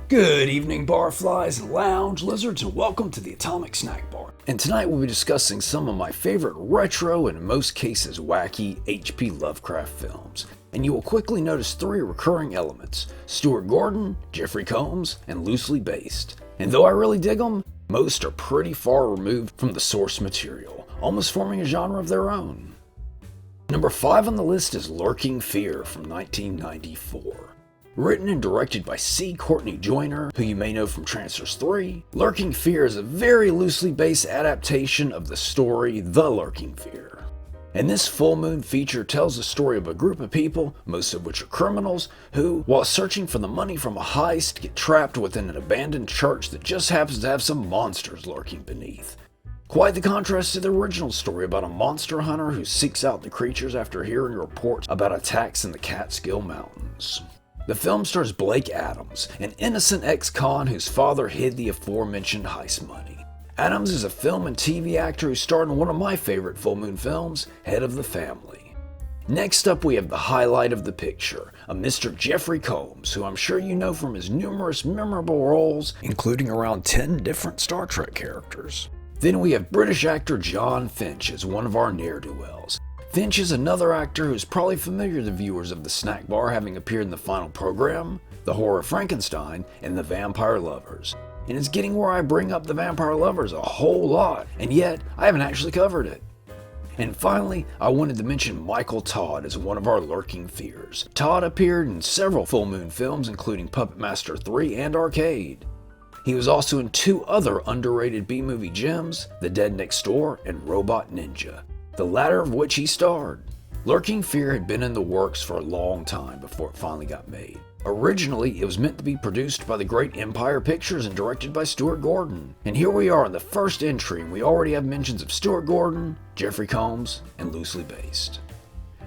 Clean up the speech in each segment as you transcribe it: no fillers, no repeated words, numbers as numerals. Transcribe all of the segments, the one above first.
Good evening, barflies, lounge lizards, and welcome to the Atomic Snack Bar. And tonight we'll be discussing some of my favorite retro and in most cases wacky H.P. Lovecraft films. And you will quickly notice three recurring elements: Stuart Gordon, Jeffrey Combs, and loosely based. And though I really dig them, most are pretty far removed from the source material, almost forming a genre of their own. Number 5 on the list is Lurking Fear from 1994. Written and directed by C. Courtney Joyner, who you may know from Transformers 3, Lurking Fear is a very loosely based adaptation of the story The Lurking Fear. And this full moon feature tells the story of a group of people, most of which are criminals, who, while searching for the money from a heist, get trapped within an abandoned church that just happens to have some monsters lurking beneath. Quite the contrast to the original story about a monster hunter who seeks out the creatures after hearing reports about attacks in the Catskill Mountains. The film stars Blake Adams, an innocent ex-con whose father hid the aforementioned heist money. Adams is a film and TV actor who starred in one of my favorite full moon films, Head of the Family. Next up we have the highlight of the picture, a Mr. Jeffrey Combs, who I'm sure you know from his numerous memorable roles, including around 10 different Star Trek characters. Then we have British actor John Finch as one of our ne'er-do-wells. Finch is another actor who's probably familiar to viewers of the Snack Bar, having appeared in The Final Program, The Horror Frankenstein, and The Vampire Lovers. And it's getting where I bring up The Vampire Lovers a whole lot, and yet I haven't actually covered it. And finally, I wanted to mention Michael Todd as one of our Lurking Fears. Todd appeared in several full moon films, including Puppet Master 3 and Arcade. He was also in 2 other underrated B-movie gems, The Dead Next Door and Robot Ninja, the latter of which he starred. Lurking Fear had been in the works for a long time before it finally got made. Originally, it was meant to be produced by the great Empire Pictures and directed by Stuart Gordon. And here we are in the first entry, and we already have mentions of Stuart Gordon, Jeffrey Combs, and loosely based.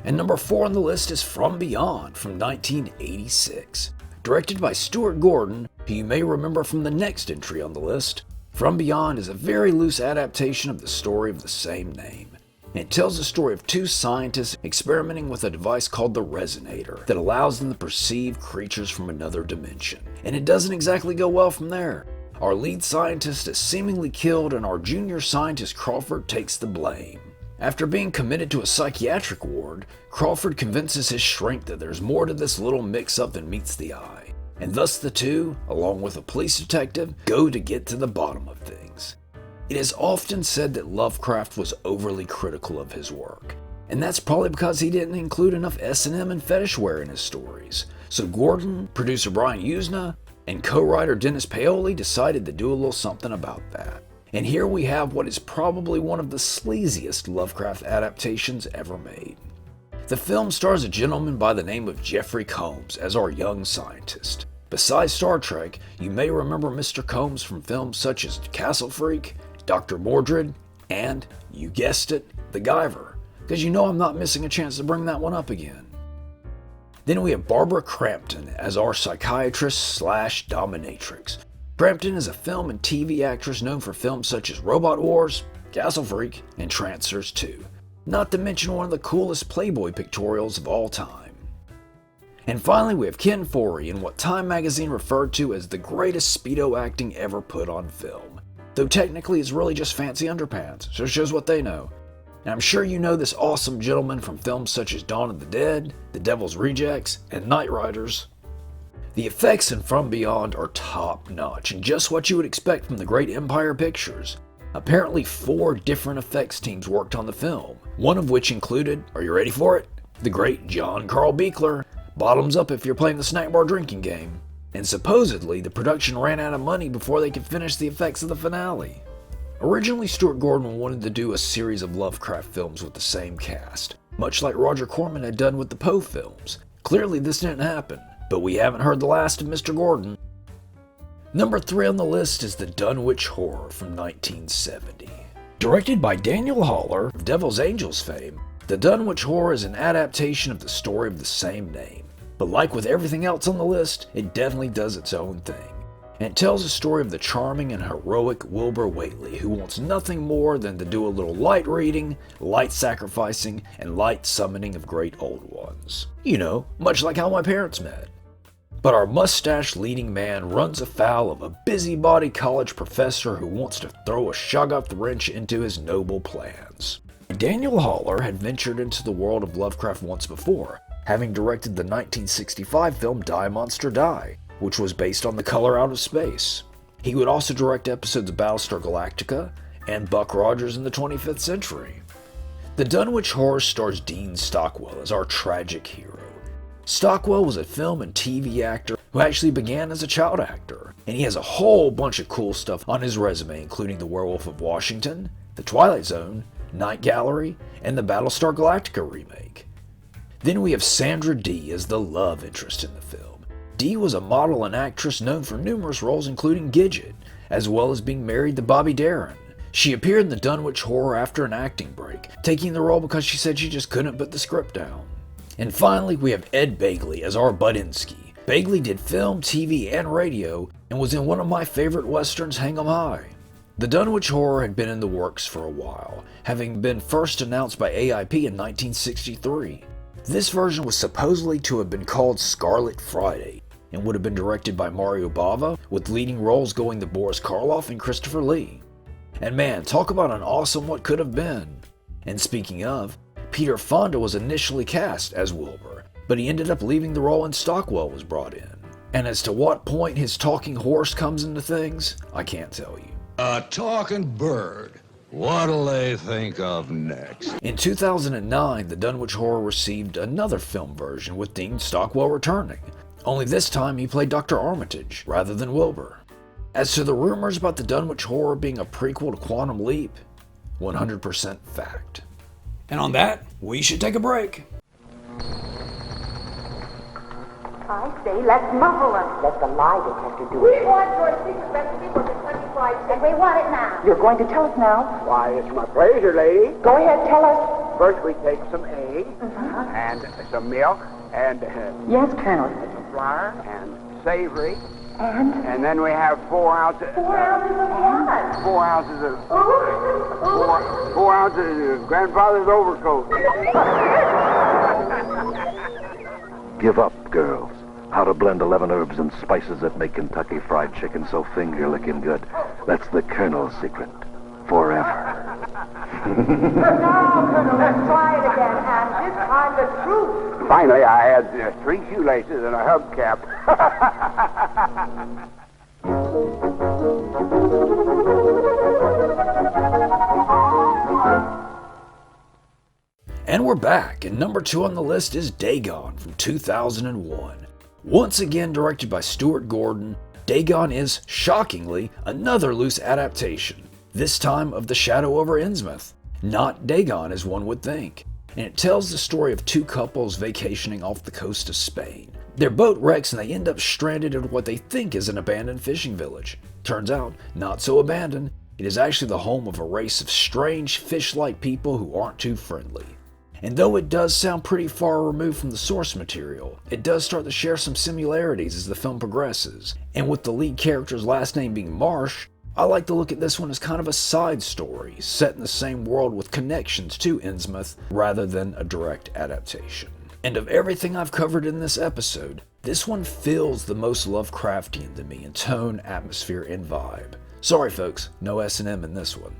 And number 4 on the list is From Beyond from 1986. Directed by Stuart Gordon, who you may remember from the next entry on the list. From Beyond is a very loose adaptation of the story of the same name. It tells the story of 2 scientists experimenting with a device called the Re-Animator that allows them to perceive creatures from another dimension. And it doesn't exactly go well from there. Our lead scientist is seemingly killed, and our junior scientist Crawford takes the blame. After being committed to a psychiatric ward, Crawford convinces his shrink that there's more to this little mix-up than meets the eye. And thus the two, along with a police detective, go to get to the bottom of things. It is often said that Lovecraft was overly critical of his work, and that's probably because he didn't include enough S&M and fetish wear in his stories. So Gordon, producer Brian Usna, and co-writer Dennis Paoli decided to do a little something about that. And here we have what is probably one of the sleaziest Lovecraft adaptations ever made. The film stars a gentleman by the name of Jeffrey Combs as our young scientist. Besides Star Trek, you may remember Mr. Combs from films such as Castle Freak, Dr. Mordred, and, you guessed it, The Guyver, because you know I'm not missing a chance to bring that one up again. Then we have Barbara Crampton as our psychiatrist/dominatrix. Crampton is a film and TV actress known for films such as Robot Wars, Castle Freak, and Trancers 2, not to mention one of the coolest Playboy pictorials of all time. And finally we have Ken Foree in what Time magazine referred to as the greatest Speedo acting ever put on film. Though technically it's really just fancy underpants, so it shows what they know. And I'm sure you know this awesome gentleman from films such as Dawn of the Dead, The Devil's Rejects, and Night Riders. The effects in From Beyond are top notch, and just what you would expect from the great Empire Pictures. Apparently 4 different effects teams worked on the film, one of which included, are you ready for it? The great John Carl Buechler, bottoms up if you're playing the snack bar drinking game. And supposedly, the production ran out of money before they could finish the effects of the finale. Originally, Stuart Gordon wanted to do a series of Lovecraft films with the same cast, much like Roger Corman had done with the Poe films. Clearly this didn't happen, but we haven't heard the last of Mr. Gordon. Number 3 on the list is the Dunwich Horror from 1970. Directed by Daniel Haller of Devil's Angels fame, the Dunwich Horror is an adaptation of the story of the same name. But like with everything else on the list, it definitely does its own thing. and it tells the story of the charming and heroic Wilbur Whately, who wants nothing more than to do a little light reading, light sacrificing, and light summoning of great old ones. You know, much like how my parents met. But our mustache leading man runs afoul of a busybody college professor who wants to throw a shoggoth wrench into his noble plans. Daniel Haller had ventured into the world of Lovecraft once before, having directed the 1965 film Die Monster Die, which was based on The Color Out of Space. He would also direct episodes of Battlestar Galactica and Buck Rogers in the 25th Century. The Dunwich Horror stars Dean Stockwell as our tragic hero. Stockwell was a film and TV actor who actually began as a child actor, and he has a whole bunch of cool stuff on his resume, including The Werewolf of Washington, The Twilight Zone, Night Gallery, and the Battlestar Galactica remake. Then we have Sandra Dee as the love interest in the film. Dee was a model and actress known for numerous roles including Gidget, as well as being married to Bobby Darin. She appeared in the Dunwich Horror after an acting break, taking the role because she said she just couldn't put the script down. And finally, we have Ed Begley as our Budinsky. Begley did film, TV, and radio, and was in one of my favorite westerns, Hang 'em High. The Dunwich Horror had been in the works for a while, having been first announced by AIP in 1963. This version was supposedly to have been called Scarlet Friday, and would have been directed by Mario Bava, with leading roles going to Boris Karloff and Christopher Lee. And man, talk about an awesome what could have been. And speaking of, Peter Fonda was initially cast as Wilbur, but he ended up leaving the role and Stockwell was brought in. And as to what point his talking horse comes into things, I can't tell you. A talking bird. What'll they think of next? In 2009, the Dunwich Horror received another film version with Dean Stockwell returning. Only this time he played Dr. Armitage rather than Wilbur. As to the rumors about the Dunwich Horror being a prequel to Quantum Leap, 100% fact. And on that, we should take a break. I say, let's muzzle them. Let the lie detector do it. We want your secret recipe for the Kentucky Fried Chicken. And we want it now. You're going to tell us now? Why, it's my pleasure, lady. Go ahead, tell us. First, we take some eggs and some milk and Yes, Colonel. some flour and savory. And? And then we have 4 ounces. 4 ounces of what? 4 ounces of 4 ounces of grandfather's overcoat. Give up, girls. How to blend 11 herbs and spices that make Kentucky Fried Chicken so finger-licking good. That's the Colonel's secret. Forever. Now, Colonel, let's try it again, and this time the truth. Finally, I had 3 shoelaces and a hubcap. And we're back, and number 2 on the list is Dagon from 2001. Once again directed by Stuart Gordon, Dagon is, shockingly, another loose adaptation, this time of The Shadow over Innsmouth, not Dagon as one would think. And it tells the story of 2 couples vacationing off the coast of Spain. Their boat wrecks and they end up stranded in what they think is an abandoned fishing village. Turns out, not so abandoned, it is actually the home of a race of strange fish-like people who aren't too friendly. And though it does sound pretty far removed from the source material, it does start to share some similarities as the film progresses. And with the lead character's last name being Marsh, I like to look at this one as kind of a side story, set in the same world with connections to Innsmouth, rather than a direct adaptation. And of everything I've covered in this episode, this one feels the most Lovecraftian to me in tone, atmosphere, and vibe. Sorry folks, no S&M in this one.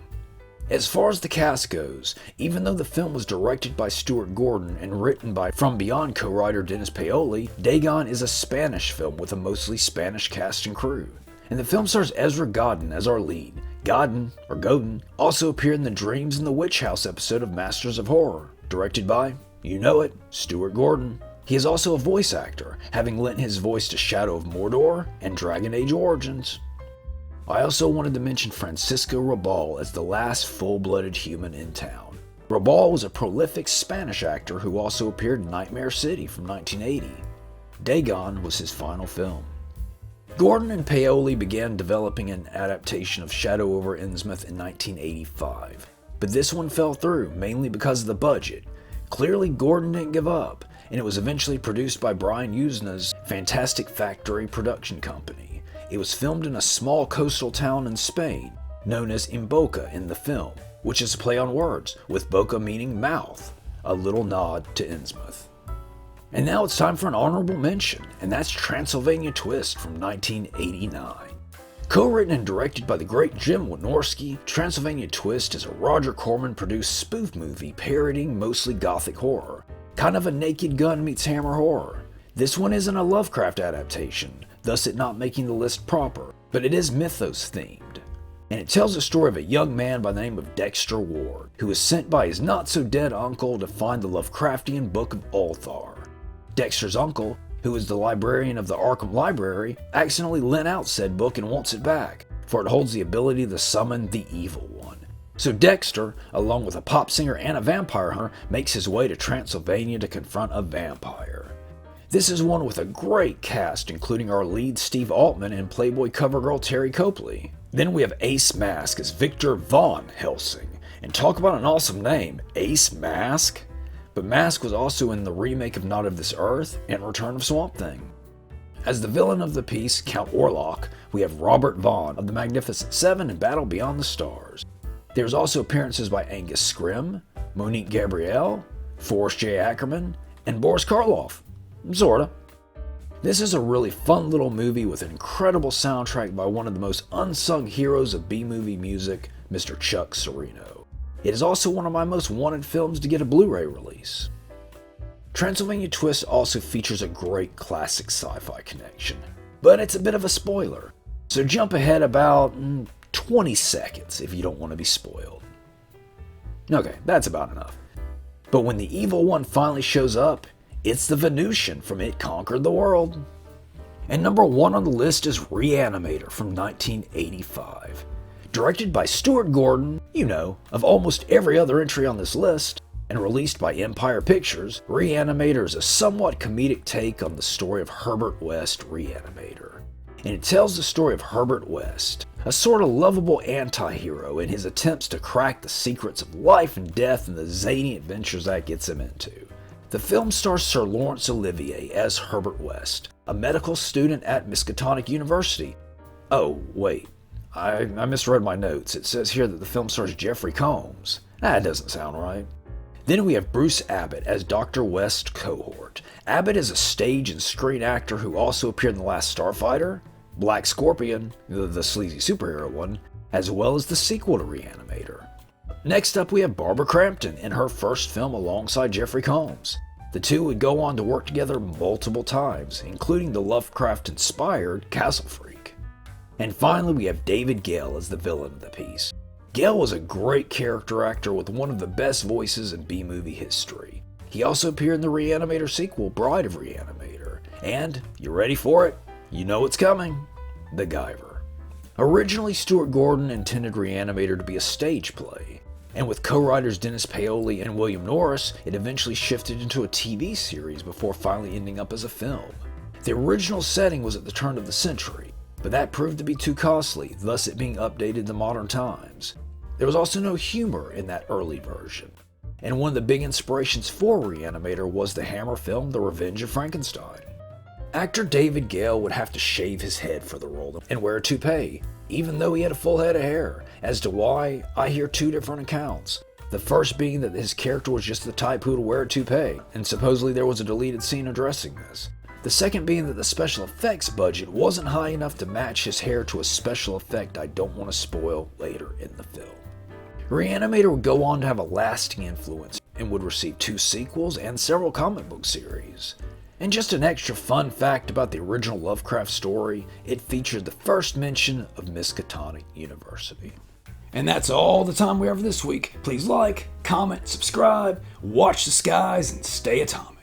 As far as the cast goes, even though the film was directed by Stuart Gordon and written by From Beyond co-writer Dennis Paoli, Dagon is a Spanish film with a mostly Spanish cast and crew. And the film stars Ezra Godden as our lead. Godden also appeared in the Dreams in the Witch House episode of Masters of Horror, directed by, you know it, Stuart Gordon. He is also a voice actor, having lent his voice to Shadow of Mordor and Dragon Age Origins. I also wanted to mention Francisco Rabal as the last full-blooded human in town. Rabal was a prolific Spanish actor who also appeared in Nightmare City from 1980. Dagon was his final film. Gordon and Paoli began developing an adaptation of Shadow over Innsmouth in 1985, but this one fell through mainly because of the budget. Clearly Gordon didn't give up, and it was eventually produced by Brian Usna's Fantastic Factory production company. It was filmed in a small coastal town in Spain, known as Imboca in the film, which is a play on words, with boca meaning mouth, a little nod to Innsmouth. And now it's time for an honorable mention, and that's Transylvania Twist from 1989. Co-written and directed by the great Jim Wynorski, Transylvania Twist is a Roger Corman-produced spoof movie parodying mostly gothic horror, kind of a Naked Gun meets Hammer horror. This one isn't a Lovecraft adaptation, thus it not making the list proper, but it is mythos themed. And it tells the story of a young man by the name of Dexter Ward, who is sent by his not-so-dead uncle to find the Lovecraftian Book of Ulthar. Dexter's uncle, who is the librarian of the Arkham Library, accidentally lent out said book and wants it back, for it holds the ability to summon the Evil One. So Dexter, along with a pop singer and a vampire hunter, makes his way to Transylvania to confront a vampire. This is one with a great cast, including our lead Steve Altman and Playboy cover girl Terry Copley. Then we have Ace Mask as Victor Von Helsing, and talk about an awesome name, Ace Mask. But Mask was also in the remake of Not of This Earth and Return of Swamp Thing. As the villain of the piece, Count Orlok, we have Robert Vaughn of the Magnificent Seven and Battle Beyond the Stars. There's also appearances by Angus Scrimm, Monique Gabrielle, Forrest J. Ackerman, and Boris Karloff. Sorta. This is a really fun little movie with an incredible soundtrack by one of the most unsung heroes of B-movie music, Mr. Chuck Sereno. It is also one of my most wanted films to get a Blu-ray release. Transylvania Twist also features a great classic sci-fi connection, but it's a bit of a spoiler, so jump ahead about 20 seconds if you don't want to be spoiled. Okay, that's about enough. But when the Evil One finally shows up, it's the Venusian from It Conquered the World. And number 1 on the list is Re-Animator from 1985. Directed by Stuart Gordon, of almost every other entry on this list, and released by Empire Pictures, Re-Animator is a somewhat comedic take on the story of Herbert West Re-Animator. And it tells the story of Herbert West, a sort of lovable anti-hero in his attempts to crack the secrets of life and death and the zany adventures that gets him into. The film stars Sir Laurence Olivier as Herbert West, a medical student at Miskatonic University. Oh, wait. I misread my notes. It says here that the film stars Jeffrey Combs. That doesn't sound right. Then we have Bruce Abbott as Dr. West Cohort. Abbott is a stage and screen actor who also appeared in The Last Starfighter, Black Scorpion, the sleazy superhero one, as well as the sequel to Re-Animator. Next up we have Barbara Crampton in her first film alongside Jeffrey Combs. The two would go on to work together multiple times, including the Lovecraft-inspired Castle Freak. And finally we have David Gale as the villain of the piece. Gale was a great character actor with one of the best voices in B-movie history. He also appeared in the Re-Animator sequel, Bride of Re-Animator. And, you ready for it? You know it's coming. The Guyver. Originally, Stuart Gordon intended Re-Animator to be a stage play, and with co-writers Dennis Paoli and William Norris, it eventually shifted into a TV series before finally ending up as a film. The original setting was at the turn of the century, but that proved to be too costly, thus it being updated to modern times. There was also no humor in that early version, and one of the big inspirations for Re-Animator was the Hammer film The Revenge of Frankenstein. Actor David Gale would have to shave his head for the role and wear a toupee, even though he had a full head of hair. As to why, I hear two different accounts. The first being that his character was just the type who would wear a toupee, and supposedly there was a deleted scene addressing this. The second being that the special effects budget wasn't high enough to match his hair to a special effect I don't want to spoil later in the film. Re-Animator would go on to have a lasting influence and would receive 2 sequels and several comic book series. And just an extra fun fact about the original Lovecraft story, it featured the first mention of Miskatonic University. And that's all the time we have for this week. Please like, comment, subscribe, watch the skies, and stay atomic.